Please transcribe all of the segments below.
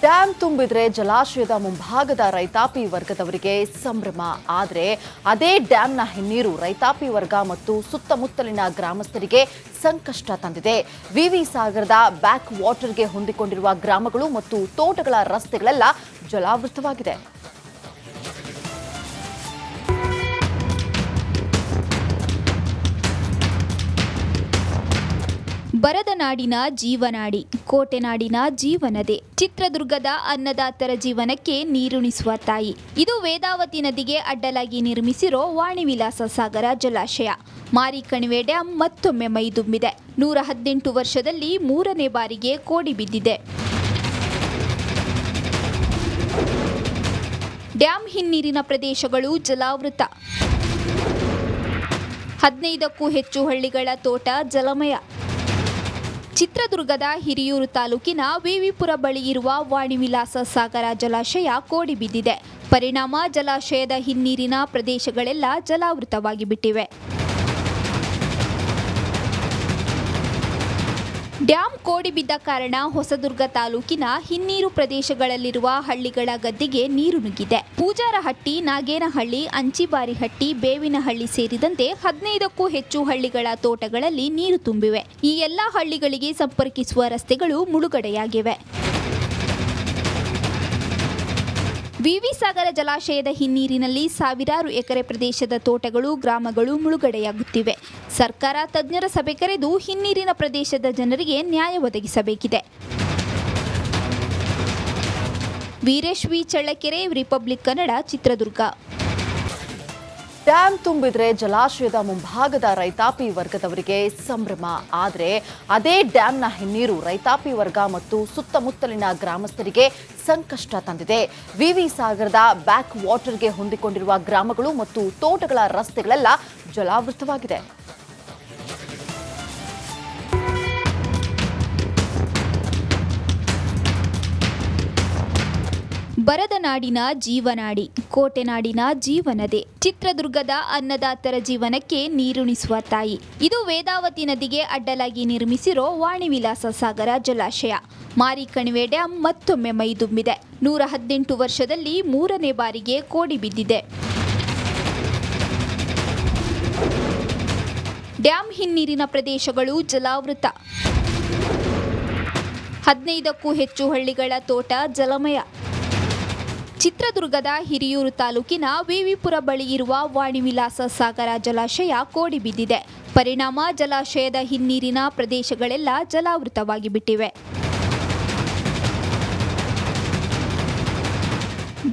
Dam ತುಂಬಿದ್ರೆ ಜಲಾಶಯದ ಮುಂಭಾಗದ ರೈತಾಪಿ ವರ್ಗದವರಿಗೆ ಸಂಭ್ರಮ. ಆದರೆ ಅದೇ ಡ್ಯಾಂನ ಹಿನ್ನೀರು ರೈತಾಪಿ ವರ್ಗ ಮತ್ತು ಸುತ್ತಮುತ್ತಲಿನ ಗ್ರಾಮಸ್ಥರಿಗೆ ಸಂಕಷ್ಟ ತಂದಿದೆ. ವಿವಿ ಸಾಗರದ ಬ್ಯಾಕ್ ವಾಟರ್ಗೆ ಹೊಂದಿಕೊಂಡಿರುವ ಗ್ರಾಮಗಳು ಮತ್ತು ತೋಟಗಳ ರಸ್ತೆಗಳೆಲ್ಲ ಜಲಾವೃತವಾಗಿದೆ. ಬರದ ನಾಡಿನ ಜೀವನಾಡಿ, ಕೋಟೆನಾಡಿನ ಜೀವನದೆ. ಚಿತ್ರದುರ್ಗದ ಅನ್ನದಾತರ ಜೀವನಕ್ಕೆ ನೀರುಣಿಸುವ ತಾಯಿ. ಇದು ವೇದಾವತಿ ನದಿಗೆ ಅಡ್ಡಲಾಗಿ ನಿರ್ಮಿಸಿರೋ ವಾಣಿವಿಲಾಸ ಸಾಗರ ಜಲಾಶಯ. ಮಾರಿಕಣಿವೆ ಡ್ಯಾಂ ಮತ್ತೊಮ್ಮೆ ಮೈದುಂಬಿದೆ. 118 ವರ್ಷದಲ್ಲಿ 3ನೇ ಬಾರಿಗೆ ಕೋಡಿ ಬಿದ್ದಿದೆ. ಡ್ಯಾಂ ಹಿನ್ನೀರಿನ ಪ್ರದೇಶಗಳು ಜಲಾವೃತ. 15ಕ್ಕೂ ಹೆಚ್ಚು ಹಳ್ಳಿಗಳ ತೋಟ ಜಲಮಯ. ಚಿತ್ರದುರ್ಗದ ಹಿರಿಯೂರು ತಾಲೂಕಿನ ವಿವಿಪುರ ಬಳಿ ಇರುವ ವಾಣಿವಿಲಾಸ ಸಾಗರ ಜಲಾಶಯ ಕೋಡಿ ಬಿದ್ದಿದೆ. ಪರಿಣಾಮ ಜಲಾಶಯದ ಹಿನ್ನೀರಿನ ಪ್ರದೇಶಗಳೆಲ್ಲ ಜಲಾವೃತವಾಗಿ ಬಿಟ್ಟಿವೆ. ಡ್ಯಾಂ ಕೋಡಿ ಬಿದ್ದ ಕಾರಣ ಹೊಸದುರ್ಗ ತಾಲೂಕಿನ ಹಿನ್ನೀರು ಪ್ರದೇಶಗಳಲ್ಲಿರುವ ಹಳ್ಳಿಗಳ ಗದ್ದೆಗೆ ನೀರು ನುಗ್ಗಿದೆ. ಪೂಜಾರಹಟ್ಟಿ, ನಾಗೇನಹಳ್ಳಿ, ಅಂಚಿಬಾರಿಹಟ್ಟಿ, ಬೇವಿನಹಳ್ಳಿ ಸೇರಿದಂತೆ 15ಕ್ಕೂ ಹೆಚ್ಚು ಹಳ್ಳಿಗಳ ತೋಟಗಳಲ್ಲಿ ನೀರು ತುಂಬಿವೆ. ಈ ಎಲ್ಲಾ ಹಳ್ಳಿಗಳಿಗೆ ಸಂಪರ್ಕಿಸುವ ರಸ್ತೆಗಳು ಮುಳುಗಡೆಯಾಗಿವೆ. ವಿವಿ ಸಾಗರ ಜಲಾಶಯದ ಹಿನ್ನೀರಿನಲ್ಲಿ ಸಾವಿರಾರು ಎಕರೆ ಪ್ರದೇಶದ ತೋಟಗಳು, ಗ್ರಾಮಗಳು ಮುಳುಗಡೆಯಾಗುತ್ತಿವೆ. ಸರ್ಕಾರ ತಜ್ಞರ ಸಭೆ ಕರೆದು ಹಿನ್ನೀರಿನ ಪ್ರದೇಶದ ಜನರಿಗೆ ನ್ಯಾಯ ಒದಗಿಸಬೇಕಿದೆ. ವೀರೇಶ್ ವಿ ಚಳ್ಳಕೆರೆ, ರಿಪಬ್ಲಿಕ್ ಕನ್ನಡ, ಚಿತ್ರದುರ್ಗ. ಡ್ಯಾಮ್ ತುಂಬಿದ್ರೆ ಜಲಾಶಯದ ಮುಂಭಾಗದ ರೈತಾಪಿ ವರ್ಗದವರಿಗೆ ಸಂಭ್ರಮ. ಆದರೆ ಅದೇ ಡ್ಯಾಂನ ಹಿನ್ನೀರು ರೈತಾಪಿ ವರ್ಗ ಮತ್ತು ಸುತ್ತಮುತ್ತಲಿನ ಗ್ರಾಮಸ್ಥರಿಗೆ ಸಂಕಷ್ಟ ತಂದಿದೆ. ವಿವಿ ಸಾಗರದ ಬ್ಯಾಕ್ ವಾಟರ್ಗೆ ಹೊಂದಿಕೊಂಡಿರುವ ಗ್ರಾಮಗಳು ಮತ್ತು ತೋಟಗಳ ರಸ್ತೆಗಳೆಲ್ಲ ಜಲಾವೃತವಾಗಿದೆ. ಬರದ ನಾಡಿನ ಜೀವನಾಡಿ, ಕೋಟೆನಾಡಿನ ಜೀವನದೆ. ಚಿತ್ರದುರ್ಗದ ಅನ್ನದಾತರ ಜೀವನಕ್ಕೆ ನೀರುಣಿಸುವ ತಾಯಿ. ಇದು ವೇದಾವತಿ ನದಿಗೆ ಅಡ್ಡಲಾಗಿ ನಿರ್ಮಿಸಿರೋ ವಾಣಿವಿಲಾಸ ಸಾಗರ ಜಲಾಶಯ. ಮಾರಿಕಣಿವೆ ಡ್ಯಾಂ ಮತ್ತೊಮ್ಮೆ ಮೈದುಂಬಿದೆ. 118 ವರ್ಷದಲ್ಲಿ 3ನೇ ಬಾರಿಗೆ ಕೋಡಿ ಬಿದ್ದಿದೆ. ಡ್ಯಾಂ ಹಿನ್ನೀರಿನ ಪ್ರದೇಶಗಳು ಜಲಾವೃತ. 15ಕ್ಕೂ ಹೆಚ್ಚು ಹಳ್ಳಿಗಳ ತೋಟ ಜಲಮಯ. ಚಿತ್ರದುರ್ಗದ ಹಿರಿಯೂರು ತಾಲೂಕಿನ ವಿವಿಪುರ ಬಳಿ ಇರುವ ವಾಣಿವಿಲಾಸ ಸಾಗರ ಜಲಾಶಯ ಕೋಡಿ ಬಿದ್ದಿದೆ. ಪರಿಣಾಮ ಜಲಾಶಯದ ಹಿನ್ನೀರಿನ ಪ್ರದೇಶಗಳೆಲ್ಲ ಜಲಾವೃತವಾಗಿ ಬಿಟ್ಟಿವೆ.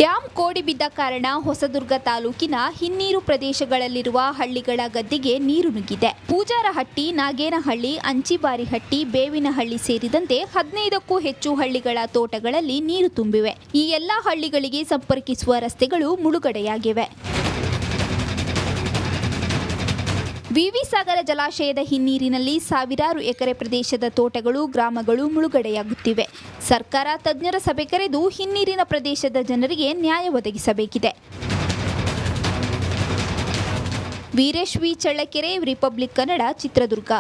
ಡ್ಯಾಂ ಕೋಡಿ ಬಿದ್ದ ಕಾರಣ ಹೊಸದುರ್ಗ ತಾಲೂಕಿನ ಹಿನ್ನೀರು ಪ್ರದೇಶಗಳಲ್ಲಿರುವ ಹಳ್ಳಿಗಳ ಗದ್ದೆಗೆ ನೀರು ನುಗ್ಗಿದೆ. ಪೂಜಾರಹಟ್ಟಿ, ನಾಗೇನಹಳ್ಳಿ, ಅಂಚಿಬಾರಿಹಟ್ಟಿ, ಬೇವಿನಹಳ್ಳಿ ಸೇರಿದಂತೆ 15ಕ್ಕೂ ಹೆಚ್ಚು ಹಳ್ಳಿಗಳ ತೋಟಗಳಲ್ಲಿ ನೀರು ತುಂಬಿವೆ. ಈ ಎಲ್ಲಾ ಹಳ್ಳಿಗಳಿಗೆ ಸಂಪರ್ಕಿಸುವ ರಸ್ತೆಗಳು ಮುಳುಗಡೆಯಾಗಿವೆ. ವಿವಿ ಸಾಗರ ಜಲಾಶಯದ ಹಿನ್ನೀರಿನಲ್ಲಿ ಸಾವಿರಾರು ಎಕರೆ ಪ್ರದೇಶದ ತೋಟಗಳು, ಗ್ರಾಮಗಳು ಮುಳುಗಡೆಯಾಗುತ್ತಿವೆ. ಸರ್ಕಾರ ತಜ್ಞರ ಸಭೆ ಕರೆದು ಹಿನ್ನೀರಿನ ಪ್ರದೇಶದ ಜನರಿಗೆ ನ್ಯಾಯ ಒದಗಿಸಬೇಕಿದೆ. ವೀರೇಶ್ ವಿ ಚಳ್ಳಕೆರೆ, ರಿಪಬ್ಲಿಕ್ ಕನ್ನಡ, ಚಿತ್ರದುರ್ಗ.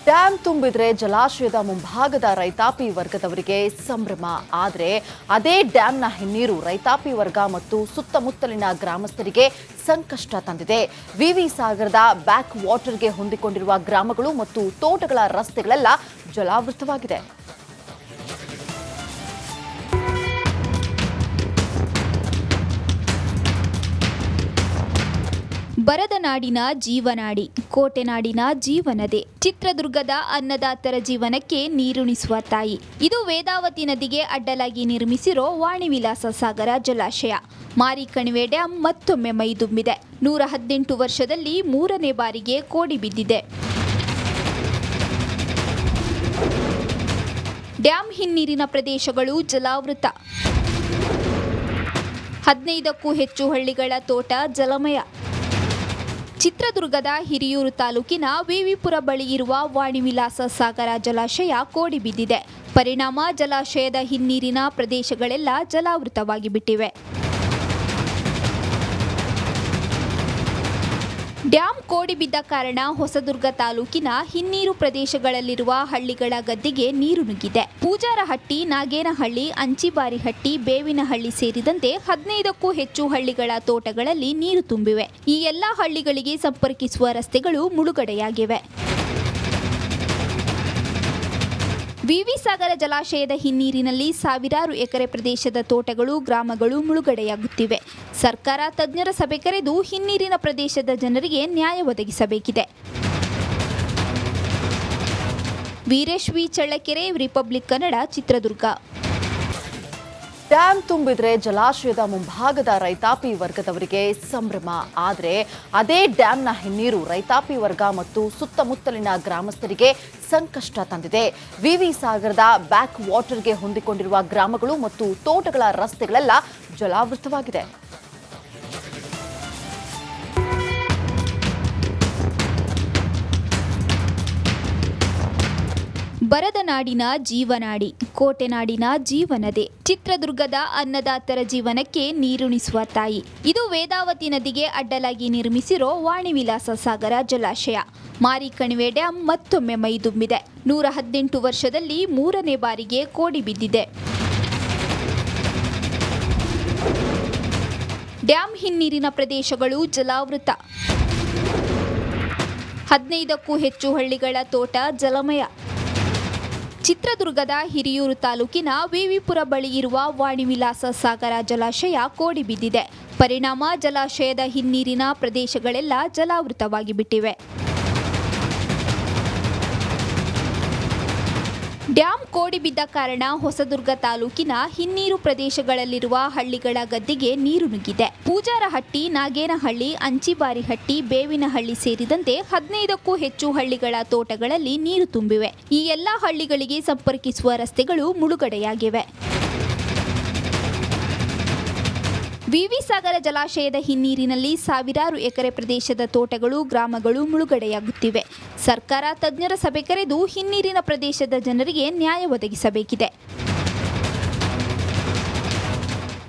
ಡ್ಯಾಮ್ ತುಂಬಿದ್ರೆ ಜಲಾಶಯದ ಮುಂಭಾಗದ ರೈತಾಪಿ ವರ್ಗದವರಿಗೆ ಸಂಭ್ರಮ. ಆದರೆ ಅದೇ ಡ್ಯಾಂನ ಹಿನ್ನೀರು ರೈತಾಪಿ ವರ್ಗ ಮತ್ತು ಸುತ್ತಮುತ್ತಲಿನ ಗ್ರಾಮಸ್ಥರಿಗೆ ಸಂಕಷ್ಟ ತಂದಿದೆ. ವಿವಿ ಸಾಗರದ ಬ್ಯಾಕ್ ವಾಟರ್ಗೆ ಹೊಂದಿಕೊಂಡಿರುವ ಗ್ರಾಮಗಳು ಮತ್ತು ತೋಟಗಳ ರಸ್ತೆಗಳೆಲ್ಲ ಜಲಾವೃತವಾಗಿದೆ. ಬರದ ನಾಡಿನ ಜೀವನಾಡಿ, ಕೋಟೆನಾಡಿನ ಜೀವನದೆ. ಚಿತ್ರದುರ್ಗದ ಅನ್ನದಾತರ ಜೀವನಕ್ಕೆ ನೀರುಣಿಸುವ ತಾಯಿ. ಇದು ವೇದಾವತಿ ನದಿಗೆ ಅಡ್ಡಲಾಗಿ ನಿರ್ಮಿಸಿರೋ ವಾಣಿವಿಲಾಸ ಸಾಗರ ಜಲಾಶಯ. ಮಾರಿಕಣಿವೆ ಡ್ಯಾಂ ಮತ್ತೊಮ್ಮೆ ಮೈದುಂಬಿದೆ. 118 ವರ್ಷದಲ್ಲಿ 3ನೇ ಬಾರಿಗೆ ಕೋಡಿ ಬಿದ್ದಿದೆ. ಡ್ಯಾಂ ಹಿನ್ನೀರಿನ ಪ್ರದೇಶಗಳು ಜಲಾವೃತ. 15ಕ್ಕೂ ಹೆಚ್ಚು ಹಳ್ಳಿಗಳ ತೋಟ ಜಲಮಯ. ಚಿತ್ರದುರ್ಗದ ಹಿರಿಯೂರು ತಾಲೂಕಿನ ವಿವಿಪುರ ಬಳಿ ಇರುವ ವಾಣಿವಿಲಾಸ ಸಾಗರ ಜಲಾಶಯ ಕೋಡಿ ಬಿದ್ದಿದೆ. ಪರಿಣಾಮ ಜಲಾಶಯದ ಹಿನ್ನೀರಿನ ಪ್ರದೇಶಗಳೆಲ್ಲ ಜಲಾವೃತವಾಗಿ ಬಿಟ್ಟಿವೆ. ಡ್ಯಾಂ ಕೋಡಿ ಬಿದ್ದ ಕಾರಣ ಹೊಸದುರ್ಗ ತಾಲೂಕಿನ ಹಿನ್ನೀರು ಪ್ರದೇಶಗಳಲ್ಲಿರುವ ಹಳ್ಳಿಗಳ ಗದ್ದೆಗೆ ನೀರು ನುಗ್ಗಿದೆ. ಪೂಜಾರಹಟ್ಟಿ, ನಾಗೇನಹಳ್ಳಿ, ಅಂಚಿಬಾರಿಹಟ್ಟಿ, ಬೇವಿನಹಳ್ಳಿ ಸೇರಿದಂತೆ 15ಕ್ಕೂ ಹೆಚ್ಚು ಹಳ್ಳಿಗಳ ತೋಟಗಳಲ್ಲಿ ನೀರು ತುಂಬಿವೆ. ಈ ಎಲ್ಲಾ ಹಳ್ಳಿಗಳಿಗೆ ಸಂಪರ್ಕಿಸುವ ರಸ್ತೆಗಳು ಮುಳುಗಡೆಯಾಗಿವೆ. ವಿವಿ ಸಾಗರ ಜಲಾಶಯದ ಹಿನ್ನೀರಿನಲ್ಲಿ ಸಾವಿರಾರು ಎಕರೆ ಪ್ರದೇಶದ ತೋಟಗಳು, ಗ್ರಾಮಗಳು ಮುಳುಗಡೆಯಾಗುತ್ತಿವೆ. ಸರ್ಕಾರ ತಜ್ಞರ ಸಭೆ ಕರೆದು ಹಿನ್ನೀರಿನ ಪ್ರದೇಶದ ಜನರಿಗೆ ನ್ಯಾಯ ಒದಗಿಸಬೇಕಿದೆ. ವೀರೇಶ್ ವಿ ಚಳ್ಳಕೆರೆ, ರಿಪಬ್ಲಿಕ್ ಕನ್ನಡ, ಚಿತ್ರದುರ್ಗ. ಡ್ಯಾಂ ತುಂಬಿದ್ರೆ ಜಲಾಶಯದ ಮುಂಭಾಗದ ರೈತಾಪಿ ವರ್ಗದವರಿಗೆ ಸಂಭ್ರಮ. ಆದರೆ ಅದೇ ಡ್ಯಾಂನ ಹಿನ್ನೀರು ರೈತಾಪಿ ವರ್ಗ ಮತ್ತು ಸುತ್ತಮುತ್ತಲಿನ ಗ್ರಾಮಸ್ಥರಿಗೆ ಸಂಕಷ್ಟ ತಂದಿದೆ. ವಿವಿ ಸಾಗರದ ಬ್ಯಾಕ್ ವಾಟರ್ಗೆ ಹೊಂದಿಕೊಂಡಿರುವ ಗ್ರಾಮಗಳು ಮತ್ತು ತೋಟಗಳ ರಸ್ತೆಗಳೆಲ್ಲ ಜಲಾವೃತವಾಗಿದೆ. ಬರದ ನಾಡಿನ ಜೀವನಾಡಿ, ಕೋಟೆನಾಡಿನ ಜೀವನದೇ. ಚಿತ್ರದುರ್ಗದ ಅನ್ನದಾತರ ಜೀವನಕ್ಕೆ ನೀರುಣಿಸುವ ತಾಯಿ. ಇದು ವೇದಾವತಿ ನದಿಗೆ ಅಡ್ಡಲಾಗಿ ನಿರ್ಮಿಸಿರೋ ವಾಣಿವಿಲಾಸ ಸಾಗರ ಜಲಾಶಯ. ಮಾರಿಕಣಿವೆ ಡ್ಯಾಂ ಮತ್ತೊಮ್ಮೆ ಮೈದುಂಬಿದೆ. 118 ವರ್ಷದಲ್ಲಿ 3ನೇ ಬಾರಿಗೆ ಕೋಡಿ ಬಿದ್ದಿದೆ. ಡ್ಯಾಂ ಹಿನ್ನೀರಿನ ಪ್ರದೇಶಗಳು ಜಲಾವೃತ. 15ಕ್ಕೂ ಹೆಚ್ಚು ಹಳ್ಳಿಗಳ ತೋಟ ಜಲಮಯ. ಚಿತ್ರದುರ್ಗದ ಹಿರಿಯೂರು ತಾಲೂಕಿನ ವಿವಿಪುರ ಬಳಿ ಇರುವ ವಾಣಿವಿಲಾಸ ಸಾಗರ ಜಲಾಶಯ ಕೋಡಿ ಬಿದ್ದಿದೆ. ಪರಿಣಾಮ ಜಲಾಶಯದ ಹಿನ್ನೀರಿನ ಪ್ರದೇಶಗಳೆಲ್ಲ ಜಲಾವೃತವಾಗಿ ಬಿಟ್ಟಿವೆ. ಡ್ಯಾಂ ಕೋಡಿ ಬಿದ್ದ ಕಾರಣ ಹೊಸದುರ್ಗ ತಾಲೂಕಿನ ಹಿನ್ನೀರು ಪ್ರದೇಶಗಳಲ್ಲಿರುವ ಹಳ್ಳಿಗಳ ಗದ್ದೆಗೆ ನೀರು ನುಗ್ಗಿದೆ. ಪೂಜಾರಹಟ್ಟಿ, ನಾಗೇನಹಳ್ಳಿ, ಅಂಚಿಬಾರಿಹಟ್ಟಿ, ಬೇವಿನಹಳ್ಳಿ ಸೇರಿದಂತೆ 15ಕ್ಕೂ ಹೆಚ್ಚು ಹಳ್ಳಿಗಳ ತೋಟಗಳಲ್ಲಿ ನೀರು ತುಂಬಿವೆ. ಈ ಎಲ್ಲಾ ಹಳ್ಳಿಗಳಿಗೆ ಸಂಪರ್ಕಿಸುವ ರಸ್ತೆಗಳು ಮುಳುಗಡೆಯಾಗಿವೆ. ವಿವಿ ಸಾಗರ ಜಲಾಶಯದ ಹಿನ್ನೀರಿನಲ್ಲಿ ಸಾವಿರಾರು ಎಕರೆ ಪ್ರದೇಶದ ತೋಟಗಳು, ಗ್ರಾಮಗಳು ಮುಳುಗಡೆಯಾಗುತ್ತಿವೆ. ಸರ್ಕಾರ ತಜ್ಞರ ಸಭೆ ಕರೆದು ಹಿನ್ನೀರಿನ ಪ್ರದೇಶದ ಜನರಿಗೆ ನ್ಯಾಯ ಒದಗಿಸಬೇಕಿದೆ.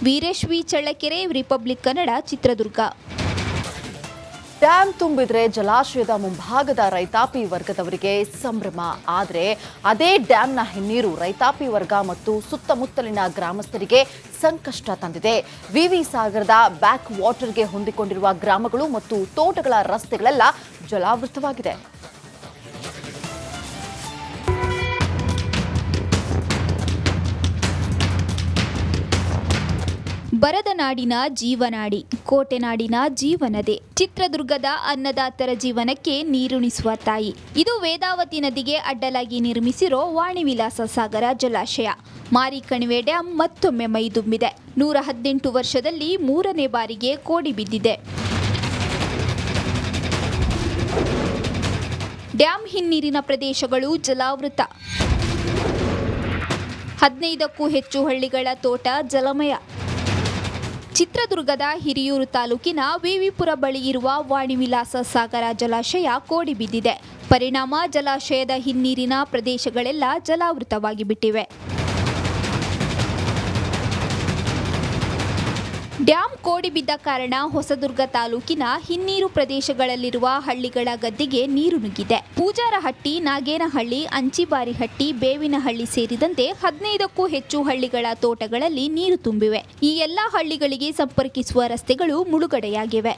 ವೀರೇಶ್ ವಿ ಚಳ್ಳಕೆರೆ, ರಿಪಬ್ಲಿಕ್ ಕನ್ನಡ, ಚಿತ್ರದುರ್ಗ. ಡ್ಯಾಂ ತುಂಬಿದ್ರೆ ಜಲಾಶಯದ ಮುಂಭಾಗದ ರೈತಾಪಿ ವರ್ಗದವರಿಗೆ ಸಂಭ್ರಮ. ಆದರೆ ಅದೇ ಡ್ಯಾಂನ ಹಿನ್ನೀರು ರೈತಾಪಿ ವರ್ಗ ಮತ್ತು ಸುತ್ತಮುತ್ತಲಿನ ಗ್ರಾಮಸ್ಥರಿಗೆ ಸಂಕಷ್ಟ ತಂದಿದೆ. ವಿವಿ ಸಾಗರದ ಬ್ಯಾಕ್ ವಾಟರ್ಗೆ ಹೊಂದಿಕೊಂಡಿರುವ ಗ್ರಾಮಗಳು ಮತ್ತು ತೋಟಗಳ ರಸ್ತೆಗಳೆಲ್ಲ ಜಲಾವೃತವಾಗಿದೆ. ಬರದ ನಾಡಿನ ಜೀವನಾಡಿ, ಕೋಟೆನಾಡಿನ ಜೀವನದೇ. ಚಿತ್ರದುರ್ಗದ ಅನ್ನದಾತರ ಜೀವನಕ್ಕೆ ನೀರುಣಿಸುವ ತಾಯಿ. ಇದು ವೇದಾವತಿ ನದಿಗೆ ಅಡ್ಡಲಾಗಿ ನಿರ್ಮಿಸಿರೋ ವಾಣಿವಿಲಾಸ ಸಾಗರ ಜಲಾಶಯ. ಮಾರಿಕಣಿವೆ ಡ್ಯಾಂ ಮತ್ತೊಮ್ಮೆ ಮೈದುಂಬಿದೆ. 118 ವರ್ಷದಲ್ಲಿ 3ನೇ ಬಾರಿಗೆ ಕೋಡಿ ಬಿದ್ದಿದೆ. ಡ್ಯಾಂ ಹಿನ್ನೀರಿನ ಪ್ರದೇಶಗಳು ಜಲಾವೃತ. 15ಕ್ಕೂ ಹೆಚ್ಚು ಹಳ್ಳಿಗಳ ತೋಟ ಜಲಮಯ. ಚಿತ್ರದುರ್ಗದ ಹಿರಿಯೂರು ತಾಲೂಕಿನ ವಿವಿಪುರ ಬಳಿ ಇರುವ ವಾಣಿವಿಲಾಸ ಸಾಗರ ಜಲಾಶಯ ಕೋಡಿ ಬಿದ್ದಿದೆ. ಪರಿಣಾಮ ಜಲಾಶಯದ ಹಿನ್ನೀರಿನ ಪ್ರದೇಶಗಳೆಲ್ಲ ಜಲಾವೃತವಾಗಿ ಬಿಟ್ಟಿವೆ. ಡ್ಯಾಂ ಕೋಡಿ ಬಿದ್ದ ಕಾರಣ ಹೊಸದುರ್ಗ ತಾಲೂಕಿನ ಹಿನ್ನೀರು ಪ್ರದೇಶಗಳಲ್ಲಿರುವ ಹಳ್ಳಿಗಳ ಗದ್ದೆಗೆ ನೀರು ನುಗ್ಗಿದೆ. ಪೂಜಾರಹಟ್ಟಿ, ನಾಗೇನಹಳ್ಳಿ, ಅಂಚಿಬಾರಿಹಟ್ಟಿ, ಬೇವಿನಹಳ್ಳಿ ಸೇರಿದಂತೆ 15ಕ್ಕೂ ಹೆಚ್ಚು ಹಳ್ಳಿಗಳ ತೋಟಗಳಲ್ಲಿ ನೀರು ತುಂಬಿವೆ. ಈ ಎಲ್ಲಾ ಹಳ್ಳಿಗಳಿಗೆ ಸಂಪರ್ಕಿಸುವ ರಸ್ತೆಗಳು ಮುಳುಗಡೆಯಾಗಿವೆ.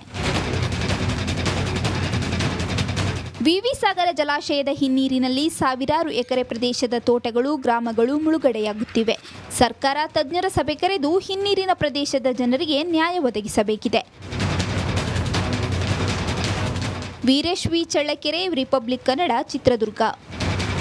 ವಿವಿ ಸಾಗರ ಜಲಾಶಯದ ಹಿನ್ನೀರಿನಲ್ಲಿ ಸಾವಿರಾರು ಎಕರೆ ಪ್ರದೇಶದ ತೋಟಗಳು, ಗ್ರಾಮಗಳು ಮುಳುಗಡೆಯಾಗುತ್ತಿವೆ. ಸರ್ಕಾರ ತಜ್ಞರ ಸಭೆ ಕರೆದು ಹಿನ್ನೀರಿನ ಪ್ರದೇಶದ ಜನರಿಗೆ ನ್ಯಾಯ ಒದಗಿಸಬೇಕಿದೆ. ವೀರೇಶ್ ವಿ ಚಳ್ಳಕೆರೆ, ರಿಪಬ್ಲಿಕ್ ಕನ್ನಡ, ಚಿತ್ರದುರ್ಗ.